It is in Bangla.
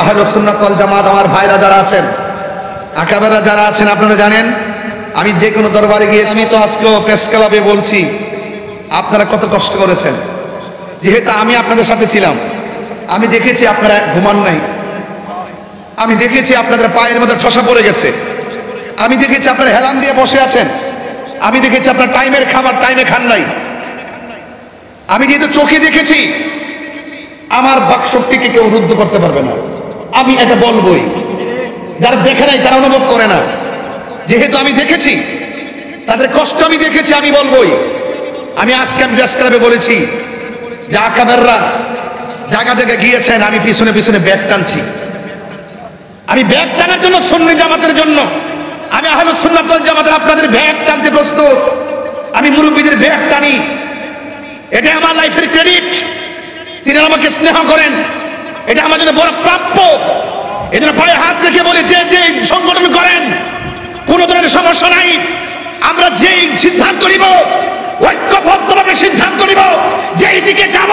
আহলুস সুন্নাত ওয়াল জামাত আমার ভাইরা যারা আছেন, আকাবেরা যারা আছেন, আপনারা জানেন আমি যে কোনো দরবারে গিয়েছি। আমি তো আজকেও প্রেস ক্লাবে বলছি আপনারা কত কষ্ট করেছেন। যেহেতু আমি আপনাদের সাথে ছিলাম, আমি দেখেছি আপনারা ঘুমান নাই, আমি দেখেছি আপনাদের পায়ের মধ্যে ঠসা পড়ে গেছে, আমি দেখেছি আপনারা হেলান দিয়ে বসে আছেন, আমি দেখেছি আপনার টাইমের খাবার টাইমে খান নাই। আমি যেহেতু চোখে দেখেছি, আমার বাকশক্তিকে কেউ রুদ্ধ করতে পারবে না, আমি এটা বলবোই। যারা দেখে নাই তারা অনুভব করে না, যেহেতু আমি দেখেছি তাদের কষ্ট, আমি দেখেছি, আমি বলবোই। আমি আজকে আমি প্রেস ক্লাবে বলেছি যে আকাবেররা জায়গা জায়গায় গিয়েছেন, আমি পিছনে পিছনে ব্যাগ টানছি। আমি ব্যাগ টানার জন্য, সুন্নি জামাতের জন্য, আমি আহলুস সুন্নাত ওয়াল জামাতের আপনাদের ব্যাগ টানতে প্রস্তুত। আমি মুরব্বীদের ব্যাগ টানি, এটা আমার লাইফের ক্রেডিট। তিনি আমাকে স্নেহ করেন, এটা আমার জন্য বড় প্রাপ্য। এজন্য পায়ে হাত রেখে বলে, যে যে সংগঠন করেন কোন ধরনের সমস্যা নাই, আমরা যেই সিদ্ধান্ত নিব ঐক্যবদ্ধভাবে সিদ্ধান্ত নিব, যেই দিকে যাব